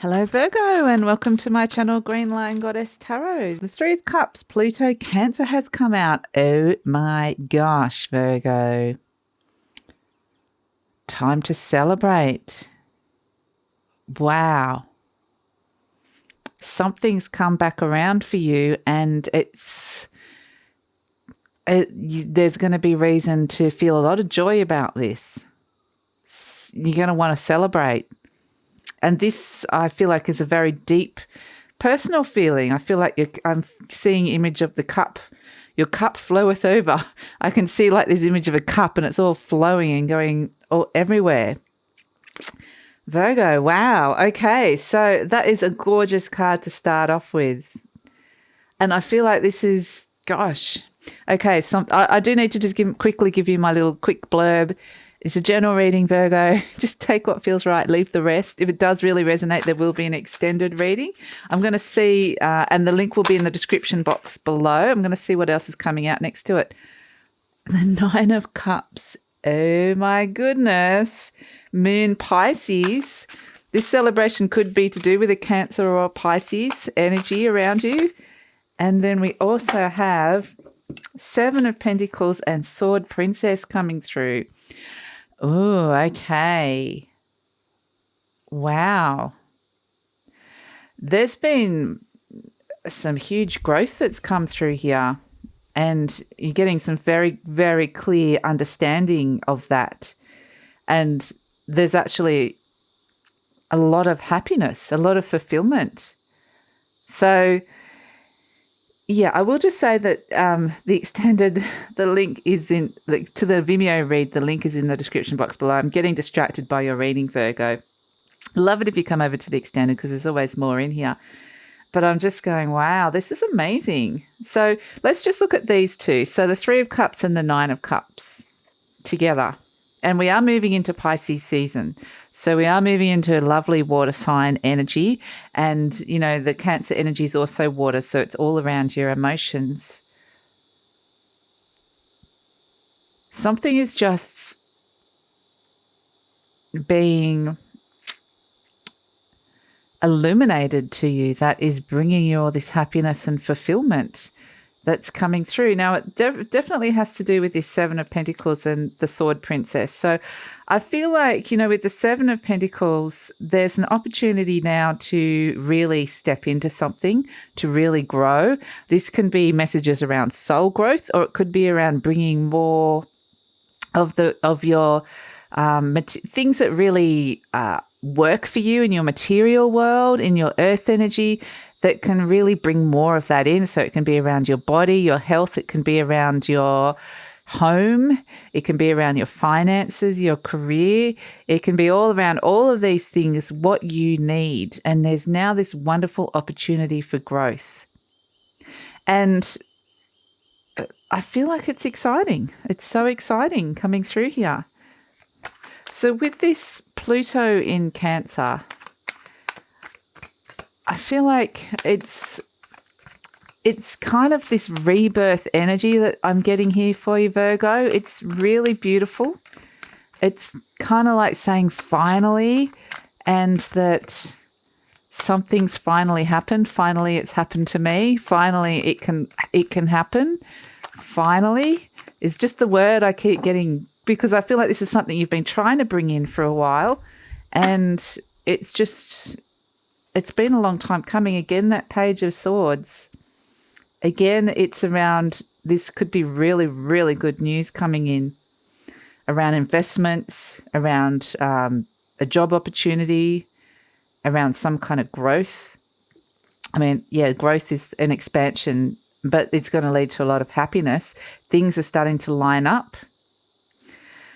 Hello Virgo, and welcome to my channel GreenLion Goddess Tarot. The Three of Cups, Pluto, Cancer has come out. Oh my gosh, Virgo. Time to celebrate. Wow. Something's come back around for you, and there's going to be reason to feel a lot of joy about this. You're going to want to celebrate. And this, I feel like, is a very deep personal feeling. I feel like I'm seeing image of the cup. Your cup floweth over. I can see like this image of a cup and it's all flowing and going all everywhere. Virgo, wow. Okay, so that is a gorgeous card to start off with. And I feel like this is, gosh. Okay, I do need to just quickly give you my little quick blurb. It's a general reading, Virgo. Just take what feels right, leave the rest. If it does really resonate, there will be an extended reading. I'm going to see, and the link will be in the description box below. I'm going to see what else is coming out next to it. The Nine of Cups. Oh my goodness. Moon Pisces. This celebration could be to do with a Cancer or a Pisces energy around you. And then we also have Seven of Pentacles and Sword Princess coming through. Oh, okay. Wow. There's been some huge growth that's come through here, and you're getting some very, very clear understanding of that. And there's actually a lot of happiness, a lot of fulfillment. So, yeah, I will just say that the link is in, to the Vimeo read, the link is in the description box below. I'm getting distracted by your reading, Virgo. Love it if you come over to the extended because there's always more in here. But I'm just going, wow, this is amazing. So let's just look at these two. So the Three of Cups and the Nine of Cups together. And we are moving into Pisces season. So we are moving into a lovely water sign energy. And, you know, the Cancer energy is also water. So it's all around your emotions. Something is just being illuminated to you that is bringing you all this happiness and fulfillment that's coming through. Now, it definitely has to do with this Seven of Pentacles and the Sword Princess. So I feel like, you know, with the Seven of Pentacles, there's an opportunity now to really step into something, to really grow. This can be messages around soul growth, or it could be around bringing more of your things that really work for you in your material world, in your earth energy, that can really bring more of that in. So it can be around your body, your health. It can be around your home. It can be around your finances, your career. It can be all around all of these things, what you need. And there's now this wonderful opportunity for growth. And I feel like it's exciting. It's so exciting coming through here. So with this Pluto in Cancer, I feel like it's kind of this rebirth energy that I'm getting here for you, Virgo. It's really beautiful. It's kind of like saying finally, and that something's finally happened. Finally, it's happened to me. Finally, it can happen. Finally is just the word I keep getting, because I feel like this is something you've been trying to bring in for a while, and it's been a long time coming. Again, that Page of Swords. Again, it's around, this could be really, really good news coming in around investments, around a job opportunity, around some kind of growth. I mean, yeah, growth is an expansion, but it's going to lead to a lot of happiness. Things are starting to line up.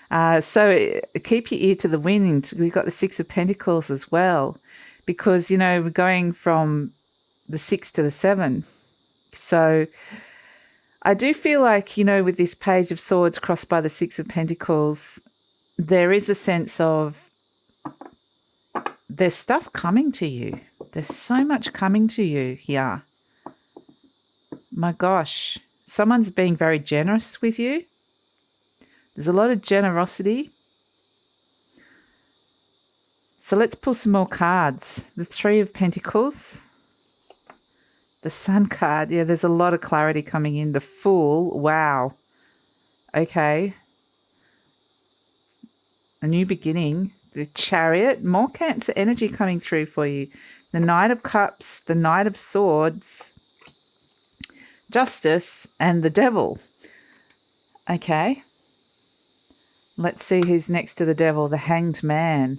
So keep your ear to the wind. We've got the Six of Pentacles as well, because, you know, we're going from the 6 to the 7. So I do feel like, you know, with this Page of Swords crossed by the Six of Pentacles, there is a sense of there's stuff coming to you. There's so much coming to you here. My gosh, someone's being very generous with you. There's a lot of generosity. So let's pull some more cards. The Three of Pentacles. The Sun card. Yeah, there's a lot of clarity coming in. The Fool. Wow. Okay. A new beginning. The Chariot. More Cancer energy coming through for you. The Knight of Cups. The Knight of Swords. Justice. And the Devil. Okay. Let's see who's next to the Devil. The Hanged Man.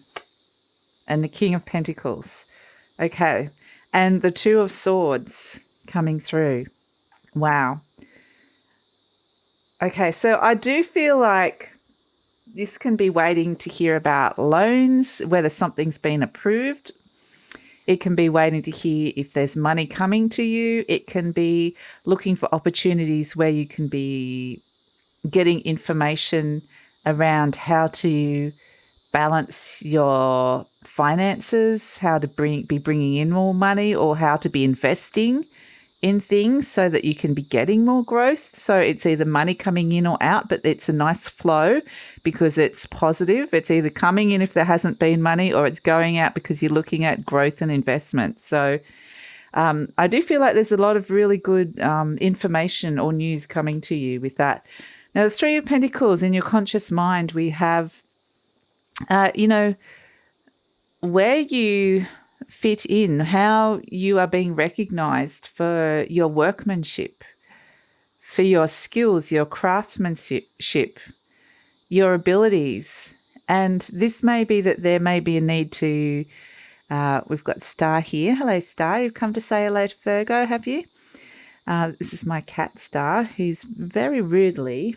And the King of Pentacles. Okay. And the Two of Swords coming through. Wow. Okay, so I do feel like this can be waiting to hear about loans, whether something's been approved. It can be waiting to hear if there's money coming to you. It can be looking for opportunities where you can be getting information around how to balance your finances, how to be bringing in more money, or how to be investing in things so that you can be getting more growth. So it's either money coming in or out, but it's a nice flow because it's positive. It's either coming in if there hasn't been money, or it's going out because you're looking at growth and investment. So I do feel like there's a lot of really good information or news coming to you with that. Now, the Three of Pentacles, in your conscious mind, we have, where you fit in, how you are being recognized for your workmanship, for your skills, your craftsmanship, your abilities. And this may be that there may be a need to, we've got Star here. Hello, Star. You've come to say hello to Virgo, have you? This is my cat, Star, who's very rudely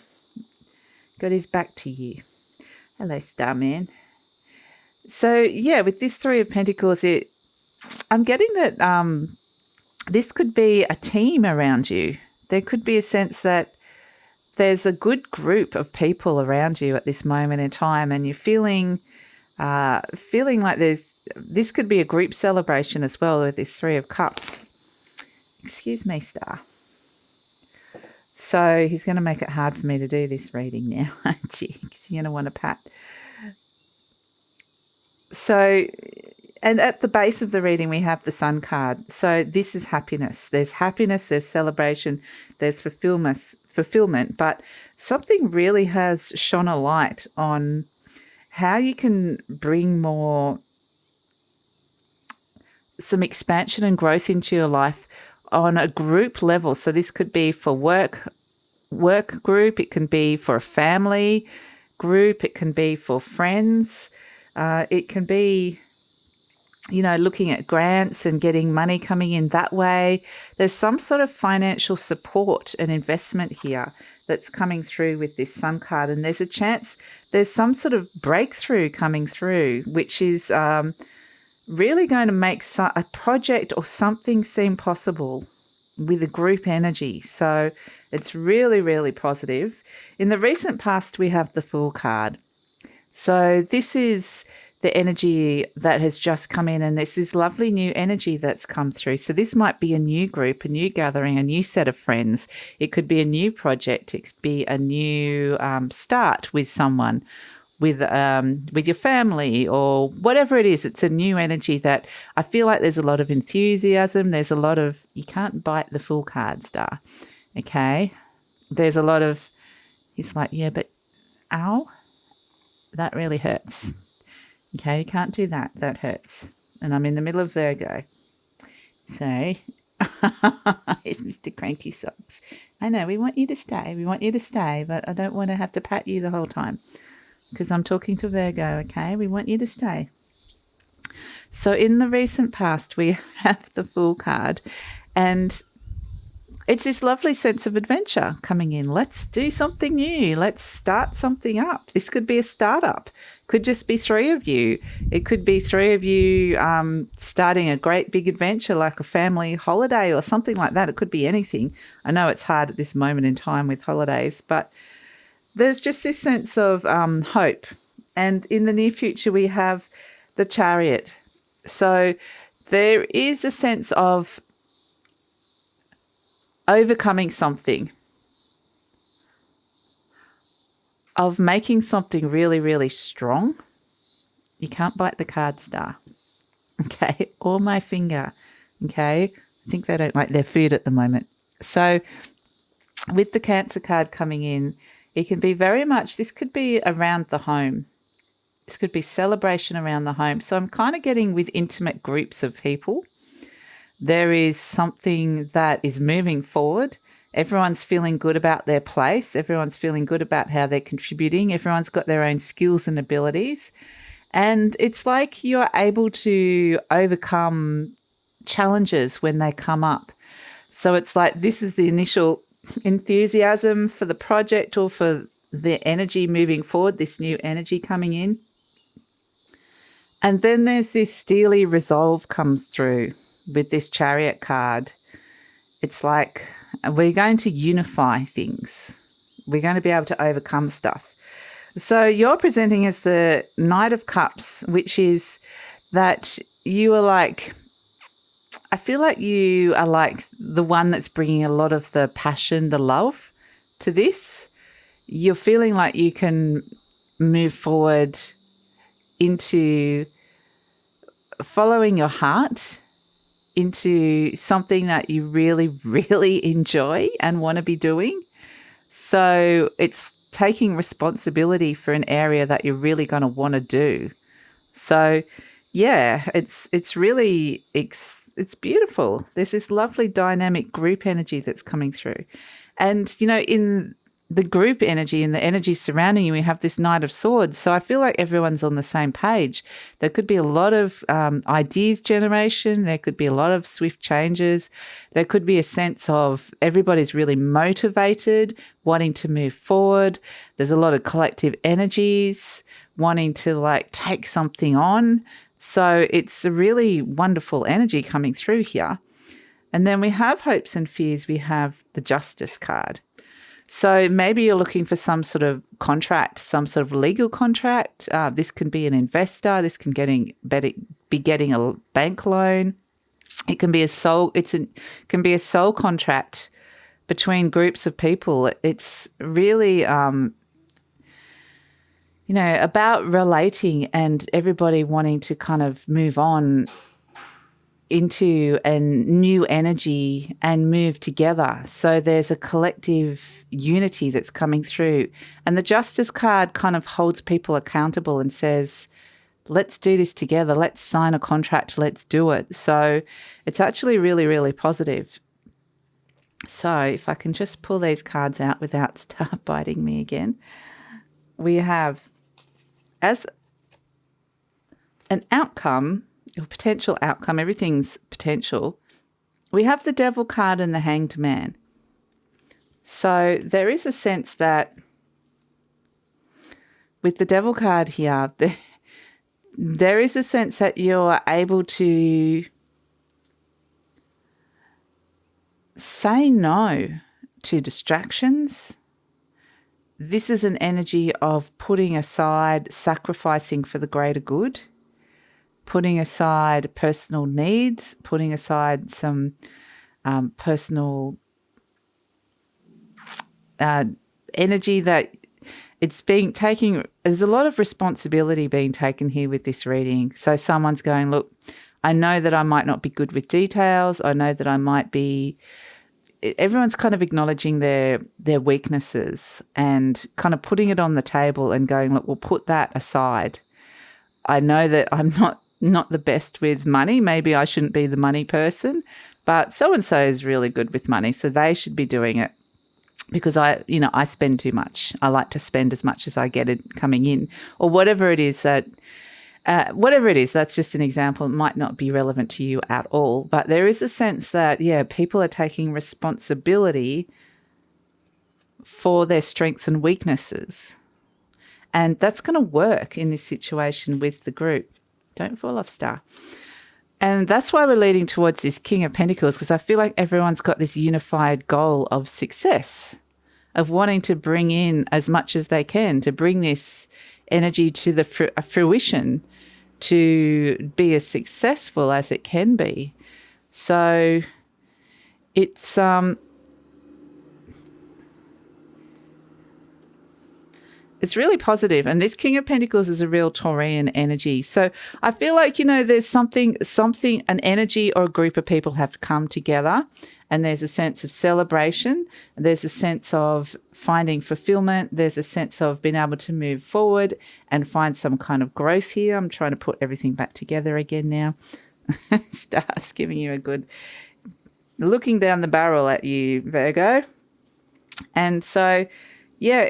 got his back to you. Hello, Star Man. So, yeah, with this Three of Pentacles, I'm getting that this could be a team around you. There could be a sense that there's a good group of people around you at this moment in time, and you're feeling like this could be a group celebration as well with this Three of Cups. Excuse me, Star. So he's going to make it hard for me to do this reading now, aren't you? Because you're going to want to pat. So, and at the base of the reading, we have the Sun card. So this is happiness. There's celebration, there's fulfillment, but something really has shone a light on how you can bring some expansion and growth into your life on a group level. So this could be for work group, it can be for a family group, it can be for friends, it can be, looking at grants and getting money coming in that way. There's some sort of financial support and investment here that's coming through with this Sun card, and there's a chance there's some sort of breakthrough coming through, which is really going to make a project or something seem possible with a group energy. So it's really, really positive. In the recent past, we have the Fool card. So this is the energy that has just come in, and this is lovely new energy that's come through. So this might be a new group, a new gathering, a new set of friends. It could be a new project. It could be a new start with someone, with your family, or whatever it is. It's a new energy that I feel like there's a lot of enthusiasm. There's a lot of, you can't bite the Fool card, Star. Okay. There's a lot of, he's like, yeah, but ow, that really hurts. Okay, you can't do that. That hurts. And I'm in the middle of Virgo. So, here's Mr. Cranky Socks. I know, we want you to stay. We want you to stay, but I don't want to have to pat you the whole time because I'm talking to Virgo, okay? We want you to stay. So in the recent past, we have the Fool card, and it's this lovely sense of adventure coming in. Let's do something new. Let's start something up. This could be a startup. Could just be three of you. It could be three of you starting a great big adventure like a family holiday or something like that. It could be anything. I know it's hard at this moment in time with holidays, but there's just this sense of hope. And in the near future, we have the Chariot. So there is a sense of overcoming something, of making something really, really strong, You can't bite the card, Star. Okay, or my finger. Okay, I think they don't like their food at the moment. So with the Cancer card coming in, it can be very much, this could be around the home. This could be celebration around the home. So I'm kind of getting with intimate groups of people. There is something that is moving forward. Everyone's feeling good about their place. Everyone's feeling good about how they're contributing. Everyone's got their own skills and abilities. And it's like you're able to overcome challenges when they come up. So it's like this is the initial enthusiasm for the project or for the energy moving forward, this new energy coming in. And then there's this steely resolve comes through with this Chariot card. It's like we're going to unify things. We're going to be able to overcome stuff. So you're presenting as the Knight of Cups, which is that you are like, I feel like you are like the one that's bringing a lot of the passion, the love to this. You're feeling like you can move forward into following your heart, into something that you really, really enjoy and want to be doing. So it's taking responsibility for an area that you're really going to want to do. So yeah, it's really, it's beautiful. There's this lovely dynamic group energy that's coming through. And, you know, in the group energy and the energy surrounding you, we have this Knight of Swords. So I feel like everyone's on the same page. There could be a lot of ideas generation. There could be a lot of swift changes. There could be a sense of everybody's really motivated, wanting to move forward. There's a lot of collective energies, wanting to like take something on. So it's a really wonderful energy coming through here. And then we have hopes and fears. We have the Justice card. So maybe you're looking for some sort of contract, some sort of legal contract. This can be an investor. This can be getting a bank loan. It can be can be a soul contract between groups of people. It's really about relating and everybody wanting to kind of move on into a new energy and move together. So there's a collective unity that's coming through. And the Justice card kind of holds people accountable and says, let's do this together. Let's sign a contract. Let's do it. So it's actually really, really positive. So if I can just pull these cards out without start biting me again, we have as an outcome, or potential outcome, everything's potential, we have the Devil card and the Hanged Man. So there is a sense that with the Devil card here, there is a sense that you're able to say no to distractions. This is an energy of putting aside, sacrificing for the greater good, putting aside personal needs, putting aside some personal energy that it's being taking. There's a lot of responsibility being taken here with this reading. So someone's going, look, I know that I might not be good with details. I know that I might be. Everyone's kind of acknowledging their weaknesses and kind of putting it on the table and going, look, we'll put that aside. I know that I'm not the best with money. Maybe I shouldn't be the money person, but so-and-so is really good with money, so they should be doing it because I spend too much. I like to spend as much as I get it coming in, or whatever it is that, that's just an example. It might not be relevant to you at all, but there is a sense that, people are taking responsibility for their strengths and weaknesses. And that's going to work in this situation with the group. Don't fall off, Star. And that's why we're leading towards this King of Pentacles, because I feel like everyone's got this unified goal of success, of wanting to bring in as much as they can, to bring this energy to the fruition, to be as successful as it can be. So it's It's really positive. And this King of Pentacles is a real Taurian energy. So I feel like, there's something, an energy or a group of people have come together, and there's a sense of celebration. There's a sense of finding fulfillment. There's a sense of being able to move forward and find some kind of growth here. I'm trying to put everything back together again now. Stars giving you a good looking down the barrel at you, Virgo. And so, yeah,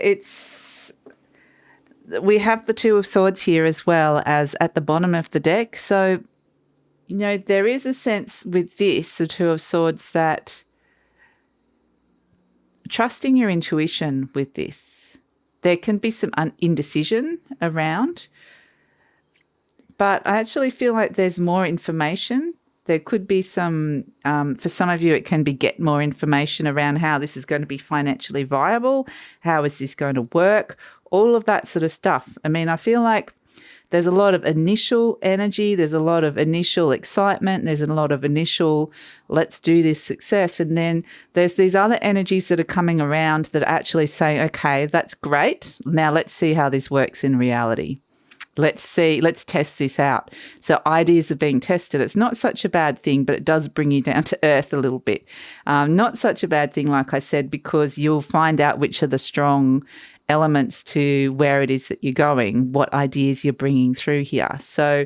we have the Two of Swords here as well as at the bottom of the deck. So, there is a sense with this, the Two of Swords, that trusting your intuition with this. There can be some indecision around, but I actually feel like there's more information. There could be some, for some of you, it can be get more information around how this is going to be financially viable, how is this going to work, all of that sort of stuff. I mean, I feel like there's a lot of initial energy, there's a lot of initial excitement, there's a lot of initial let's do this success, and then there's these other energies that are coming around that are actually saying, okay, that's great, now let's see how this works in reality. Let's test this out. So ideas are being tested. It's not such a bad thing, but it does bring you down to earth a little bit. Not such a bad thing, like I said, because you'll find out which are the strong elements to where it is that you're going, what ideas you're bringing through here. So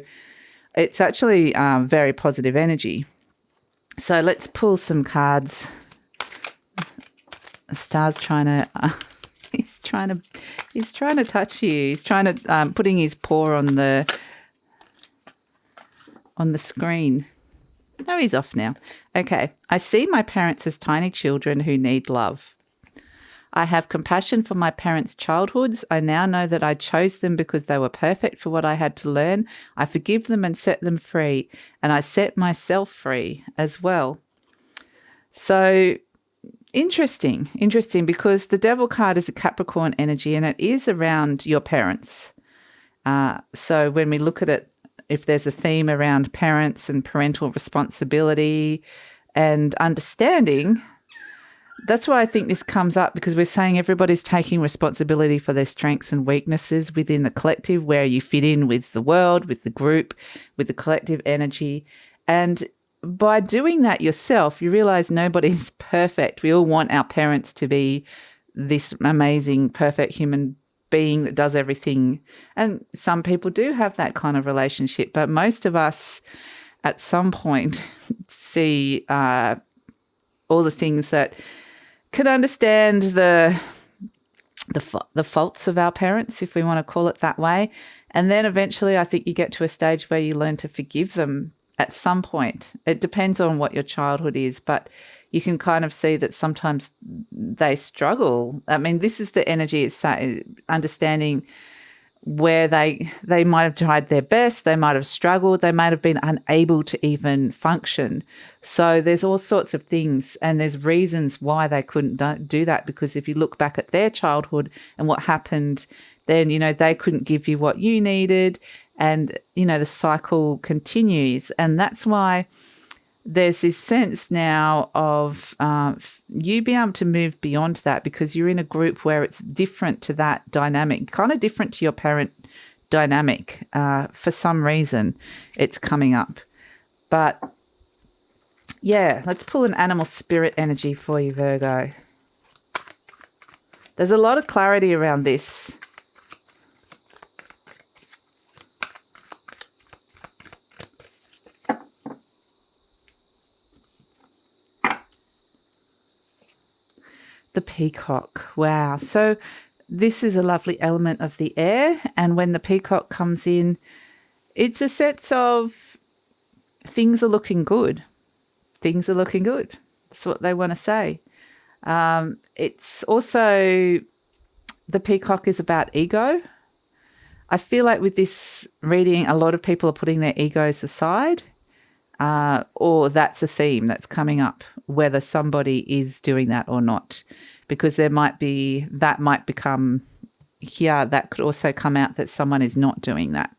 it's actually very positive energy. So let's pull some cards. Star's trying to... He's trying to touch you. He's trying to putting his paw on the screen. No, he's off now. Okay. I see my parents as tiny children who need love. I have compassion for my parents' childhoods. I now know that I chose them because they were perfect for what I had to learn. I forgive them and set them free, and I set myself free as well. So interesting, because the Devil card is a Capricorn energy, and it is around your parents. So when we look at it, if there's a theme around parents and parental responsibility and understanding, that's why I think this comes up, because we're saying everybody's taking responsibility for their strengths and weaknesses within the collective, where you fit in with the world, with the group, with the collective energy. And by doing that yourself, you realize nobody's perfect. We all want our parents to be this amazing, perfect human being that does everything. And some people do have that kind of relationship, but most of us at some point see all the things that can understand the faults of our parents, if we want to call it that way. And then eventually I think you get to a stage where you learn to forgive them at some point. It depends on what your childhood is, but you can kind of see that sometimes they struggle. I mean, this is the energy, it's understanding where they might have tried their best, they might have struggled, they might have been unable to even function. So there's all sorts of things, and there's reasons why they couldn't do that, because if you look back at their childhood and what happened, then, they couldn't give you what you needed, and, the cycle continues. And that's why there's this sense now of you being able to move beyond that, because you're in a group where it's different to that dynamic, kind of different to your parent dynamic. For some reason, it's coming up. But, yeah, let's pull an animal spirit energy for you, Virgo. There's a lot of clarity around this. The peacock. Wow. So this is a lovely element of the air. And when the peacock comes in, it's a sense of things are looking good. Things are looking good. That's what they want to say. It's also, the peacock is about ego. I feel like with this reading, a lot of people are putting their egos aside, or that's a theme that's coming up, whether somebody is doing that or not, because that might become here, that could also come out that someone is not doing that.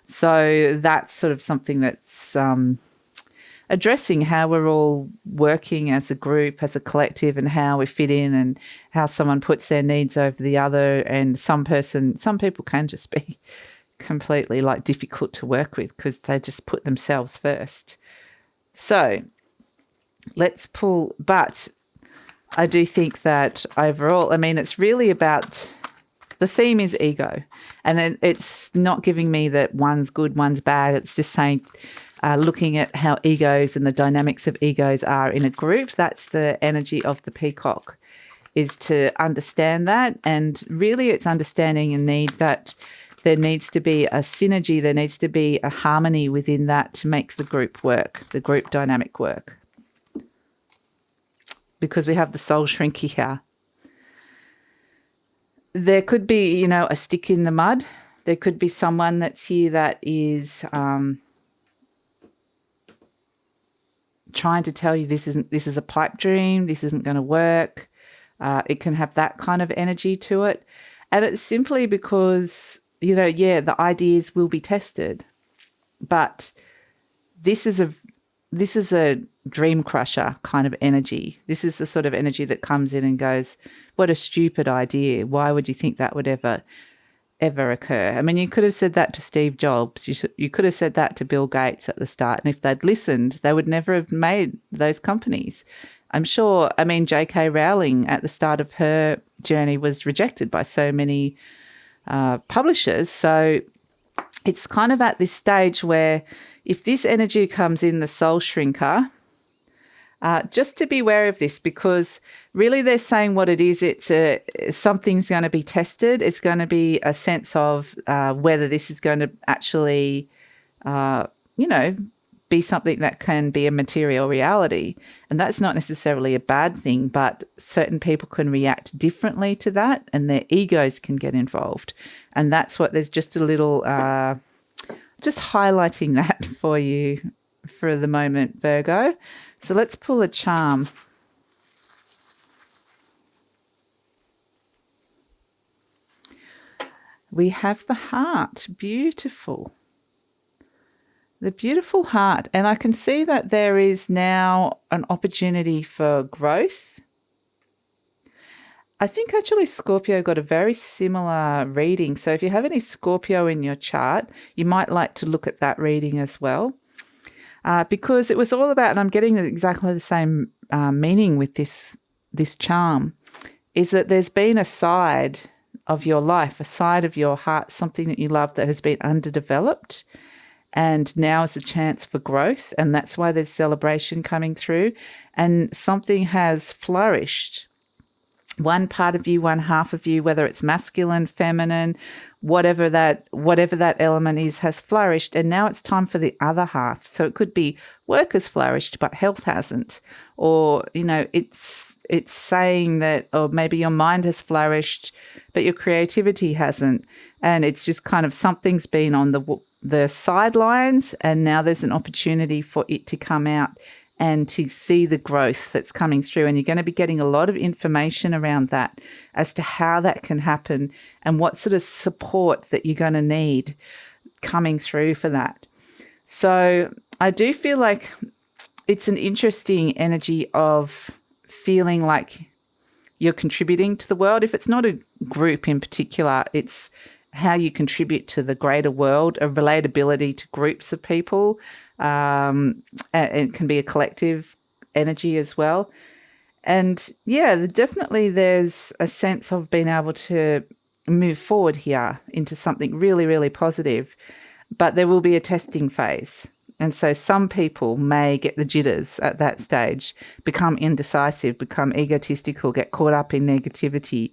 So that's sort of something that's addressing how we're all working as a group, as a collective, and how we fit in, and how someone puts their needs over the other. And some people can just be completely like difficult to work with because they just put themselves first. So let's pull, but I do think that overall, I mean, it's really about, the theme is ego. And then it's not giving me that one's good, one's bad. It's just saying, looking at how egos and the dynamics of egos are in a group. That's the energy of the peacock, is to understand that. And really it's understanding a need that there needs to be a synergy, there needs to be a harmony within that to make the group work, the group dynamic work. Because we have the soul shrinky here. There could be, a stick in the mud. There could be someone that's here that is trying to tell you this is a pipe dream, this isn't going to work. It can have that kind of energy to it. And it's simply because, the ideas will be tested. But this is a dream crusher kind of energy. This is the sort of energy that comes in and goes, what a stupid idea. Why would you think that would ever occur? I mean, you could have said that to Steve Jobs. You could have said that to Bill Gates at the start. And if they'd listened, they would never have made those companies. I'm sure, J.K. Rowling at the start of her journey was rejected by so many publishers. So it's kind of at this stage where if this energy comes in, the soul shrinker, just to be aware of this, because really they're saying what it is. Something's going to be tested. It's going to be a sense of whether this is going to actually, be something that can be a material reality. And that's not necessarily a bad thing, but certain people can react differently to that and their egos can get involved. And that's what there's just a little, just highlighting that for you for the moment, Virgo. So let's pull a charm. We have the heart. Beautiful. The beautiful heart. And I can see that there is now an opportunity for growth. I think actually Scorpio got a very similar reading. So if you have any Scorpio in your chart, you might like to look at that reading as well. Because it was all about, and I'm getting exactly the same meaning with this charm, is that there's been a side of your life, a side of your heart, something that you love that has been underdeveloped. And now is a chance for growth. And that's why there's celebration coming through. And something has flourished. One part of you, one half of you, whether it's masculine, feminine, whatever that element is, has flourished. And now it's time for the other half. So it could be work has flourished, but health hasn't. Or, it's saying that, or maybe your mind has flourished, but your creativity hasn't. And it's just kind of something's been on the sidelines, and now there's an opportunity for it to come out and to see the growth that's coming through. And you're going to be getting a lot of information around that as to how that can happen and what sort of support that you're going to need coming through for that. So I do feel like it's an interesting energy of feeling like you're contributing to the world. If it's not a group in particular, it's how you contribute to the greater world, a relatability to groups of people. It can be a collective energy as well. And yeah, definitely there's a sense of being able to move forward here into something really, really positive. But there will be a testing phase. And so some people may get the jitters at that stage, become indecisive, become egotistical, get caught up in negativity.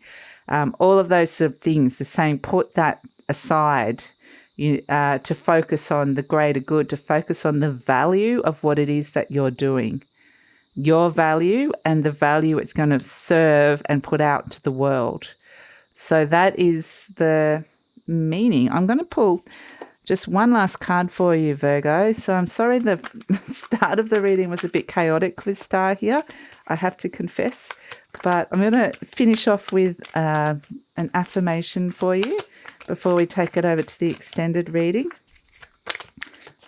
All of those sort of things, the saying, put that aside to focus on the greater good, to focus on the value of what it is that you're doing, your value and the value it's going to serve and put out to the world. So that is the meaning. I'm going to pull just one last card for you, Virgo. So I'm sorry the start of the reading was a bit chaotic with Star here, I have to confess. But I'm going to finish off with an affirmation for you before we take it over to the extended reading.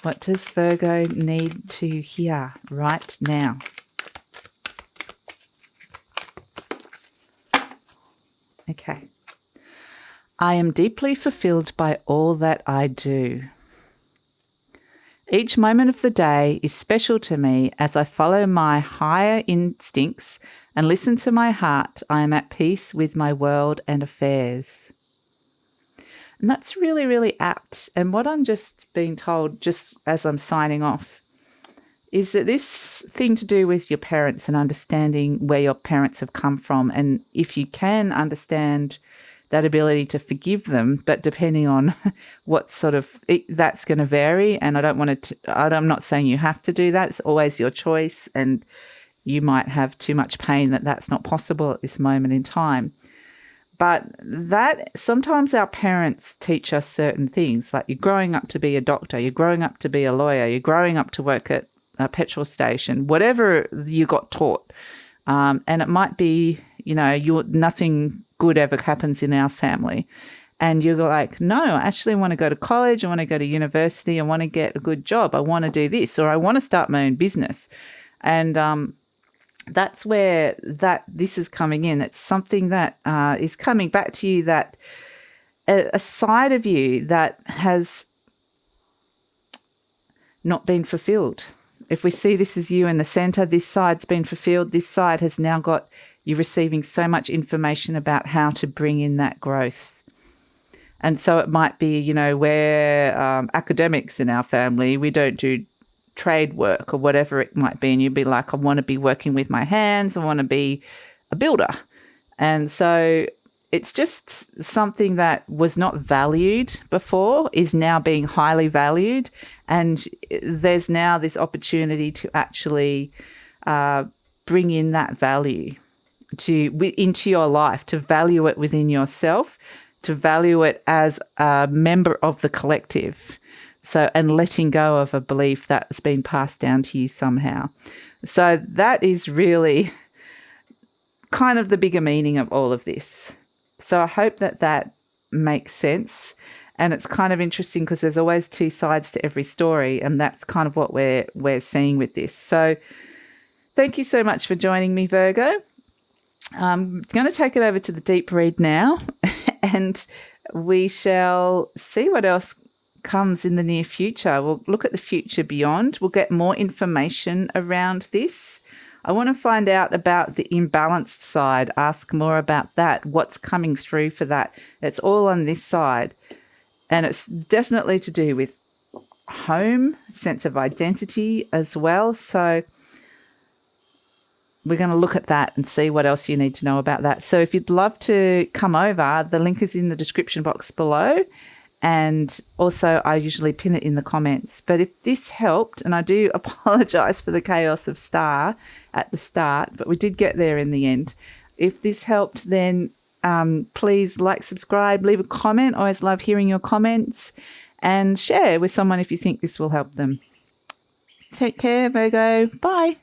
What does Virgo need to hear right now? Okay. I am deeply fulfilled by all that I do. Each moment of the day is special to me as I follow my higher instincts and listen to my heart. I am at peace with my world and affairs. And that's really, really apt. And what I'm just being told, just as I'm signing off, is that this thing to do with your parents and understanding where your parents have come from, and if you can understand that ability to forgive them, but depending on what sort of, that's going to vary. And I don't want to, I'm not saying you have to do that. It's always your choice, and you might have too much pain that's not possible at this moment in time. But that sometimes our parents teach us certain things, like you're growing up to be a doctor, you're growing up to be a lawyer, you're growing up to work at a petrol station, whatever you got taught. And it might be, nothing good ever happens in our family. And you're like, no, I actually want to go to college, I want to go to university, I want to get a good job, I want to do this, or I want to start my own business. And that's where this is coming in. It's something that is coming back to you, that a side of you that has not been fulfilled. If we see this as you in the center, this side's been fulfilled. This side has now got you receiving so much information about how to bring in that growth. And so it might be, we're academics in our family. We don't do trade work or whatever it might be. And you'd be like, I want to be working with my hands. I want to be a builder. And so it's just something that was not valued before is now being highly valued. And there's now this opportunity to actually bring in that value into your life, to value it within yourself, to value it as a member of the collective. So, and letting go of a belief that's been passed down to you somehow. So that is really kind of the bigger meaning of all of this. So I hope that makes sense. And it's kind of interesting because there's always two sides to every story, and that's kind of what we're seeing with this. So thank you so much for joining me, Virgo. I'm going to take it over to the deep read now, and we shall see what else comes in the near future. We'll look at the future beyond. We'll get more information around this. I want to find out about the imbalanced side, ask more about that, what's coming through for that. It's all on this side. And it's definitely to do with home, sense of identity as well. So we're going to look at that and see what else you need to know about that. So if you'd love to come over, the link is in the description box below. And also I usually pin it in the comments. But if this helped, and I do apologise for the chaos of star at the start, but we did get there in the end. If this helped, then please like, subscribe, leave a comment. I always love hearing your comments, and share with someone if you think this will help them. Take care, Virgo. Bye.